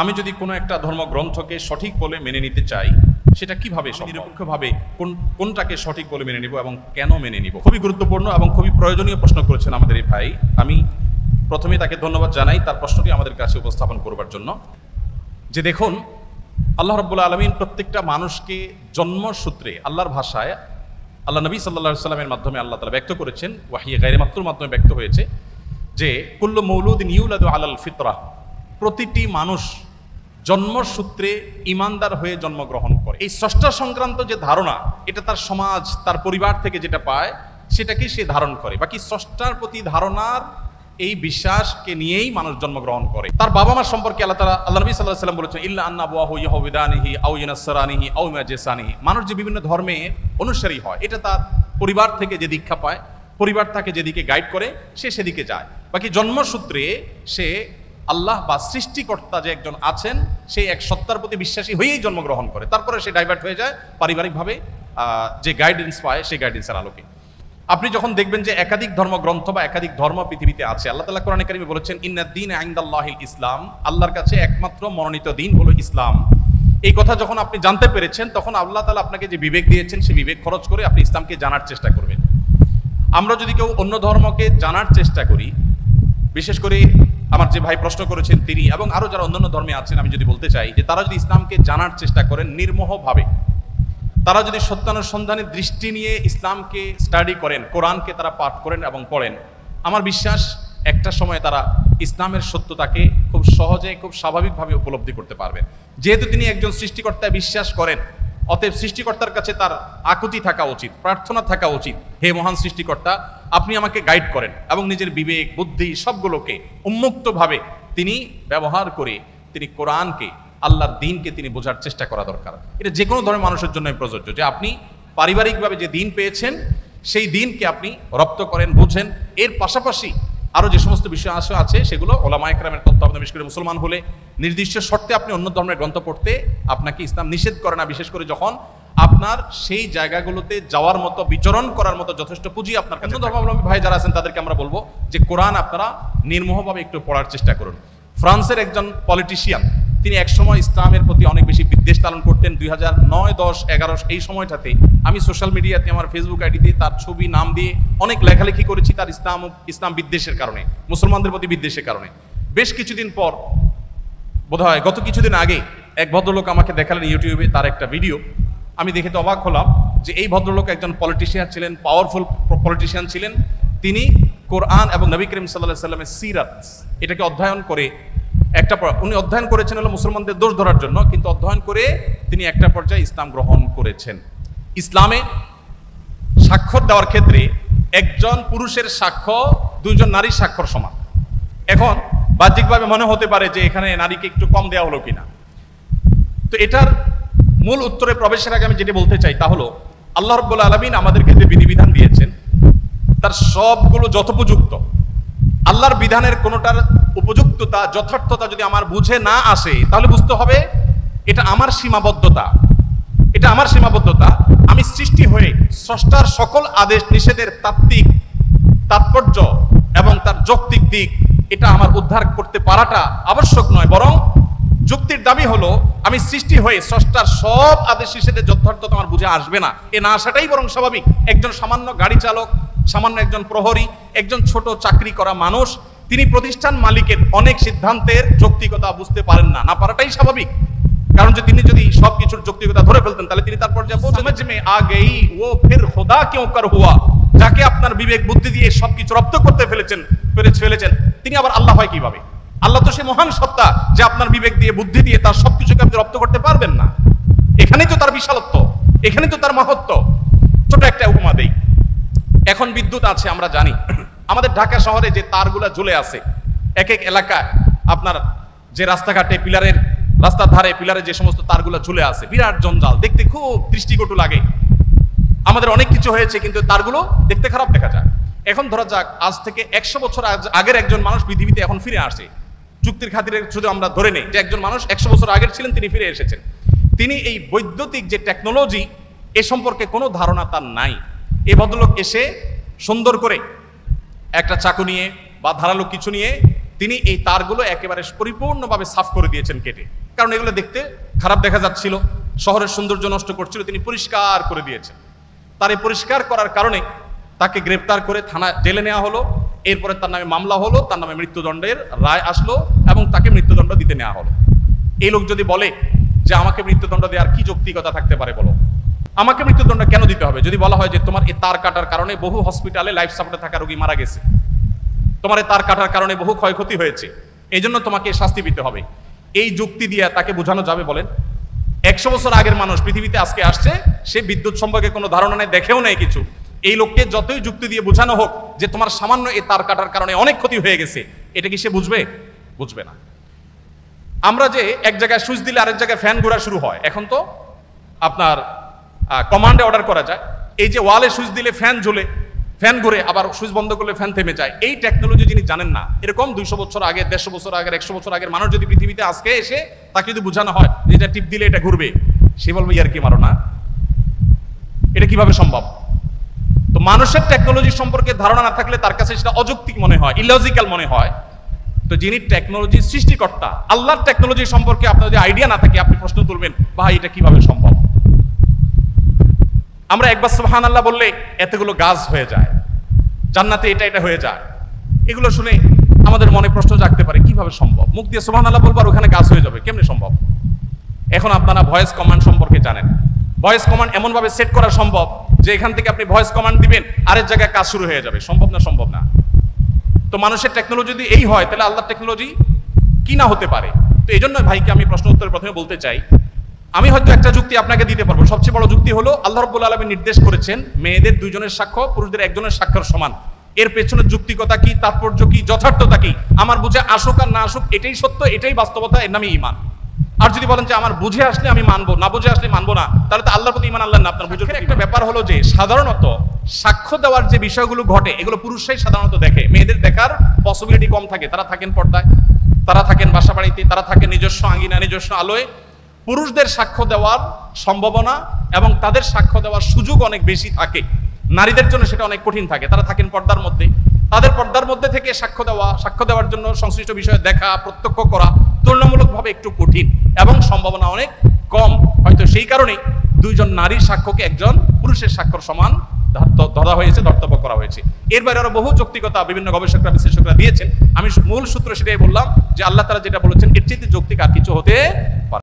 আমি যদি কোনো একটা ধর্মগ্রন্থকে সঠিক বলে মেনে নিতে চাই, সেটা কিভাবে নিরপেক্ষভাবে কোনটাকে সঠিক বলে মেনে নিব এবং কেন মেনে নিব? খুবই গুরুত্বপূর্ণ এবং খুবই প্রয়োজনীয় প্রশ্ন করেছেন আমাদের এই ভাই। আমি প্রথমে তাকে ধন্যবাদ জানাই তার প্রশ্নটি আমাদের কাছে উপস্থাপন করবার জন্য। যে দেখুন, আল্লাহ রাব্বুল আলামিন প্রত্যেকটা মানুষকে জন্মসূত্রে আল্লাহর ভাষায় আল্লাহ নবী সাল্লাল্লাহু আলাইহি ওয়াসাল্লামের মাধ্যমে আল্লাহ তাআলা ব্যক্ত করেছেন, ওয়াহিয়ে গায়রে মাকতুর মাধ্যমে ব্যক্ত হয়েছে যে কুল্লু মৌলুদিন ইউলাদু আলাল ফিতরাহ, প্রতিটি মানুষ জন্মসূত্রে ইমানদার হয়ে জন্মগ্রহণ করে। এই স্রষ্টা সংক্রান্ত যে ধারণা, এটা তার সমাজ তার পরিবার থেকে যেটা পায় সেটাকেই সে ধারণ করে। বাকি স্রষ্টার প্রতি ধারণার এই বিশ্বাসকে নিয়েই মানুষ জন্মগ্রহণ করে। তার বাবা মা সম্পর্কে আল্লাহ নবী সাল্লাল্লাহু আলাইহি ওয়াসাল্লাম বলেছেন, ইল্লা আন্না আবওয়াহু ইয়াহুদানিহি আও ইয়ানাসরানিহি আও মাজিসানিহি। মানুষ যে বিভিন্ন ধর্মের অনুসারী হয়, এটা তার পরিবার থেকে যে দীক্ষা পায়, পরিবার তাকে যেদিকে গাইড করে সে সেদিকে যায়। বাকি জন্মসূত্রে সে আল্লাহ বা সৃষ্টিকর্তা যে একজন আছেন সেই এক সত্তার প্রতি বিশ্বাসী হয়েই জন্মগ্রহণ করে। তারপরে সে ডাইভার্ট হয়ে যায় পারিবারিকভাবে যে গাইডেন্স পায় সেই গাইডেন্সের আলোকে। আপনি যখন দেখবেন যে একাধিক ধর্মগ্রন্থ বা একাধিক ধর্ম পৃথিবীতে আছে, আল্লাহ তাআলা কোরআনে কারিমে বলেছেন, ইন্নাদ দীন ইনদাল্লাহিল ইসলাম, আল্লাহর কাছে একমাত্র মনোনীত দিন হলো ইসলাম। এই কথা যখন আপনি জানতে পেরেছেন, তখন আল্লাহ তাআলা আপনাকে যে বিবেক দিয়েছেন সেই বিবেক খরচ করে আপনি ইসলামকে জানার চেষ্টা করবেন। আমরা যদি কেউ অন্য ধর্মকে জানার চেষ্টা করি, বিশেষ করে আমার যে ভাই প্রশ্ন করেছেন তিনি এবং আরো যারা অন্যান্য ধর্মে আছেন, আমি যদি বলতে চাই যে তারা যদি ইসলামকে জানার চেষ্টা করেন নির্মোহভাবে, তারা যদি সত্যানুসন্ধানের দৃষ্টি নিয়ে ইসলামকে স্টাডি করেন, কোরআনকে তারা পাঠ করেন এবং পড়েন, আমার বিশ্বাস একটা সময় তারা ইসলামের সত্যতাকে খুব সহজে খুব স্বাভাবিকভাবে উপলব্ধি করতে পারবেন। যেহেতু তিনি একজন সৃষ্টিকর্তায় বিশ্বাস করেন, অতএব সৃষ্টিকর্তার কাছে তার আকুতি থাকা উচিত, প্রার্থনা থাকা উচিত, হে মহান সৃষ্টিকর্তা, আপনি আমাকে গাইড করেন এবং নিজের বিবেক বুদ্ধি সবগুলোকে উন্মুক্তভাবে তিনি ব্যবহার করে তিনি কোরআনকে, আল্লাহর দ্বীনকে তিনি বোঝার চেষ্টা করা দরকার। এটা যে কোনো ধরনের মানুষের জন্য প্রযোজ্য যে আপনি পারিবারিকভাবে যে দ্বীন পেয়েছেন সেই দ্বীনকে আপনি রপ্ত করেন, বুঝেন। এর পাশাপাশি আরও যে সমস্ত বিষয় আছে সেগুলো ওলামায়ে কেরামের তত্ত্বাবধানে, বিশেষ করে মুসলমান হলে নির্দিষ্ট শর্তে আপনি অন্য ধর্মের গ্রন্থ পড়তে আপনাকে ইসলাম নিষেধ করে না, বিশেষ করে যখন আপনার সেই জায়গাগুলোতে যাওয়ার মতো, বিচরণ করার মতো যথেষ্ট পুঁজি আপনার কাছে। ধর্মাবলম্বী ভাই যারা আছেন তাদেরকে আমরা বলবো যে কোরআন আপনারা নির্মোহভাবে একটু পড়ার চেষ্টা করুন। ফ্রান্সের একজন পলিটিশিয়ান, তিনি একসময় ইসলামের প্রতি অনেক বেশি বিদ্বেষ লালন করতেন। 2009, 10, 11 এই সময়টাতে আমি সোশ্যাল মিডিয়াতে আমার ফেসবুক আইডিতে তার ছবি নাম দিয়ে অনেক লেখালেখি করেছি তার ইসলাম বিদ্বেষের কারণে, মুসলমানদের প্রতি বিদ্বেষের কারণে। বেশ কিছুদিন পর, বোধহয় গত কিছুদিন আগে, এক ভদ্রলোক আমাকে দেখালেন ইউটিউবে তার একটা ভিডিও। আমি দেখে তো অবাক হলাম যে এই ভদ্রলোক একজন পলিটিশিয়ান ছিলেন, পাওয়ারফুল পলিটিশিয়ান ছিলেন। তিনি কোরআন এবং নবী করিম সাল্লাল্লাহু আলাইহি ওয়াসাল্লামের সিরাত এটাকে অধ্যয়ন করে উনি অধ্যয়ন করেছেন হলো মুসলমানদের দোষ ধরার জন্য, কিন্তু অধ্যয়ন করে তিনি একটা পর্যায়ে ইসলাম গ্রহণ করেছেন। ইসলামে স্বাক্ষর দেওয়ার ক্ষেত্রে একজন পুরুষের সাক্ষ্য দুইজন নারীর স্বাক্ষর সমান। এখন বাহ্যিকভাবে মনে হতে পারে যে এখানে নারীকে একটু কম দেওয়া হলো কিনা। তো এটার মূল উত্তরে প্রবেশের আগে আমি যেটা বলতে চাই তা হলো, আল্লাহ রাব্বুল আলামিন আমাদেরকে যে বিধিবিধান দিয়েছেন তার সবগুলো যথোপযুক্ত। আল্লাহর বিধানের কোনোটার উপযুক্ততা, যথার্থতা যদি আমার বুঝে না আসে, তাহলে বুঝতে হবে এটা আমার সীমাবদ্ধতা, এটা আমার সীমাবদ্ধতা। আমি সৃষ্টি হয়ে স্রষ্টার সকল আদেশ নিষেধের তাত্ত্বিক তাৎপর্য এবং তার যৌক্তিক দিক এটা আমার উদ্ধার করতে পারাটা আবশ্যক নয়, বরং যুক্তির দাবি হলো আমি সৃষ্টি হয়ে স্রষ্টার সব আদেশ নিষেধের যথার্থতা আমার বুঝে আসবে না, এ না আসাটাই বরং স্বাভাবিক। একজন সামান্য গাড়ি চালক, সামান্য একজন প্রহরী, একজন ছোট চাকরি করা মানুষ, তিনি প্রতিষ্ঠান মালিকের অনেক সিদ্ধান্তের যৌক্তিকতা বুঝতে পারেন না, না পারাটাই স্বাভাবিক। কারণ যে তিনি যদি সবকিছুর যৌক্তিকতা ধরে ফেলতেন তাহলে তিনি তার পর্যায়ে সমঝ মে আ গই ও ফির খোদা কিউ কর হুয়া, যাকে আপনার বিবেক বুদ্ধি দিয়ে সবকিছু রপ্ত করতে ফেলেছেন তিনি আবার আল্লাহ হয় কিভাবে? আল্লাহ তো সে মহান সত্তা যে আপনার বিবেক দিয়ে বুদ্ধি দিয়ে তার সবকিছুকে আপনি রপ্ত করতে পারবেন না। এখানেই তো তার বিশালত্ব, এখানেই তো তার মহত্ব। ছোট একটা উপমা দেই। এখন বিদ্যুৎ আছে, আমরা জানি আমাদের ঢাকা শহরে যে তারগুলা ঝুলে আছে, এক এক এলাকায় আপনার যে রাস্তাঘাটে রাস্তার ধারে পিলারে যে সমস্ত তারগুলা ঝুলে আছে, বিরাট জঞ্জাল, দেখতে খুব দৃষ্টিকটু লাগে। আমাদের অনেক কিছু হয়েছে কিন্তু তারগুলো দেখতে খারাপ দেখা যায়। এখন ধরা যাক আজ থেকে 100 বছর আগের একজন মানুষ পৃথিবীতে এখন ফিরে আসে। যুক্তির খাতিরে শুধু আমরা ধরে নেই যে একজন মানুষ 100 বছর আগের ছিলেন, তিনি ফিরে এসেছেন। তিনি এই বৈদ্যুতিক যে টেকনোলজি এ সম্পর্কে কোনো ধারণা তার নাই। এই ভদ্রলোক এসে সুন্দর করে একটা চাকু নিয়ে বা ধারালো কিছু নিয়ে তিনি এই তারগুলো একেবারে পরিপূর্ণভাবে সাফ করে দিয়েছেন কেটে, কারণ এগুলো দেখতে খারাপ দেখা যাচ্ছিল, শহরের সৌন্দর্য নষ্ট করছিল। তিনি পরিষ্কার করে দিয়েছেন। তার এই পরিষ্কার করার কারণে তাকে গ্রেপ্তার করে থানা জেলে নেওয়া হলো। এরপরে তার নামে মামলা হলো, তার নামে মৃত্যুদণ্ডের রায় আসলো এবং তাকে মৃত্যুদণ্ড দিতে নেওয়া হলো। এই লোক যদি বলে যে আমাকে মৃত্যুদণ্ড দেওয়ার কি যৌক্তিকতা থাকতে পারে বলো, আমাকে মৃত্যুদণ্ড কেন দিতে হবে? যদি বলা হয় যে তোমার এই তার কাটার কারণে বহু হসপিটালে লাইফ সাপোর্টে থাকা রোগী মারা গেছে, তোমার এই তার কাটার কারণে বহু ক্ষয়ক্ষতি হয়েছে, এই জন্য তোমাকে শাস্তি দিতে হবে, এই যুক্তি দিয়ে তাকে বোঝানো যাবে বলেন? 100 বছর আগের মানুষ পৃথিবীতে আজকে আসছে, সে বিদ্যুৎ সম্পর্কে কোনো ধারণা নেই, দেখেও নেই কিছু। এই লোককে যতই যুক্তি দিয়ে বোঝানো হোক যে তোমার সামান্য এই তার কাটার কারণে অনেক ক্ষতি হয়ে গেছে, এটা কি সে বুঝবে? বুঝবে না। আমরা যে এক জায়গায় সুইচ দিলে আরেক জায়গায় ফ্যান ঘোরা শুরু হয়, এখন তো আপনার কমান্ডে অর্ডার করা যায়। এই যে ওয়ালে সুইচ দিলে ফ্যান জ্বলে, ফ্যান ঘুরে, আবার সুইচ বন্ধ করলে ফ্যান থেমে যায়, এই টেকনোলজি যিনি জানেন না, এরকম 200 বছর আগে, 150 বছর আগের, 100 বছর আগের মানুষ যদি পৃথিবীতে আজকে এসে তাকে যদি বোঝানো হয় যে এটা টিপ দিলে এটা ঘুরবে, সে বলবে ইয়ার কি মারো না, এটা কিভাবে সম্ভব? তো মানুষের টেকনোলজি সম্পর্কে ধারণা না থাকলে তার কাছে সেটা অযৌক্তিক মনে হয়, ইলজিক্যাল মনে হয়। তো যিনি টেকনোলজির সৃষ্টিকর্তা, আল্লাহর টেকনোলজি সম্পর্কে আপনার যদি আইডিয়া না থাকে, আপনি প্রশ্ন তুলবেন ভাই এটা কিভাবে সম্ভব? আমরা একবার সুবহানাল্লাহ বললে এতগুলো গাছ হয়ে যায়, জান্নাতে এটা হয়ে যায়, এগুলো শুনে আমাদের মনে প্রশ্ন জাগতে পারে কিভাবে সম্ভব? মুখ দিয়ে সুবহানাল্লাহ বলবো আর ওখানে গাছ হয়ে যাবে, কেমনে সম্ভব? এখন আপনারা ভয়েস কমান্ড সম্পর্কে জানেন। ভয়েস কমান্ড এমন ভাবে সেট করা সম্ভব যে এখান থেকে আপনি ভয়েস কমান্ড দিবেন, আরেক জায়গায় কাজ শুরু হয়ে যাবে। সম্ভব না? সম্ভব না। তো মানুষের টেকনোলজি যদি এই হয়, তাহলে আল্লাহর টেকনোলজি কি না হতে পারে? তো এই জন্য ভাইকে আমি প্রশ্ন উত্তরের প্রথমে বলতে চাই, আমি হয়তো একটা যুক্তি আপনাকে দিতে পারবো। সবচেয়ে বড় যুক্তি হলো আল্লাহ রাব্বুল আলামিন নির্দেশ করেছেন মেয়েদের 2 জনের সাক্ষ্য পুরুষদের 1 জনের সাক্ষ্যের সমান। এর পেছনে যুক্তিকতা কি, তাৎপর্য কি, যথার্থতা কি, আমার বুঝে আসুক আর না আসুক, এটাই সত্য, এটাই বাস্তবতা, এর নামই ঈমান। আর যদি বলেন যে আমার বুঝে আসলে আমি মানবো, না বুঝে আসলে মানবো না, তাহলে তো আল্লাহর প্রতি ঈমান আনলেন না। আপনার বুঝে একটা ব্যাপার হলো যে সাধারণত সাক্ষ্য দেওয়ার যে বিষয়গুলো ঘটে, এগুলো পুরুষরাই সাধারণত দেখে, মেয়েদের দেখার পসিবিলিটি কম থাকে। তারা থাকেন পর্দায়, তারা থাকেন বাসা বাড়িতে, তারা থাকেন নিজস্ব আঙ্গিনা, নিজস্ব আলোয়। পুরুষদের সাক্ষ্য দেওয়ার সম্ভাবনা এবং তাদের সাক্ষ্য দেওয়ার সুযোগ অনেক বেশি থাকে, নারীদের জন্য সেটা অনেক কঠিন থাকে। তারা থাকেন পর্দার মধ্যে, তাদের পর্দার মধ্যে থেকে সাক্ষ্য দেওয়ার জন্য সংশ্লিষ্ট বিষয়ে দেখা, প্রত্যক্ষ করা তুলনামূলকভাবে একটু কঠিন এবং সম্ভাবনা অনেক কম। হয়তো সেই কারণেই 2 জন নারীর সাক্ষ্যকে 1 জন পুরুষের সাক্ষ্যর সমান ধরা হয়েছে, ধর্তব্য করা হয়েছে। এর বাইরে আরো বহু যৌক্তিকতা বিভিন্ন গবেষকরা, বিশ্লেষকরা দিয়েছেন। আমি মূল সূত্র সেটাই বললাম যে আল্লাহ তাআলা যেটা বলেছেন এর চেয়ে যৌক্তিক আর কিছু হতে পারে।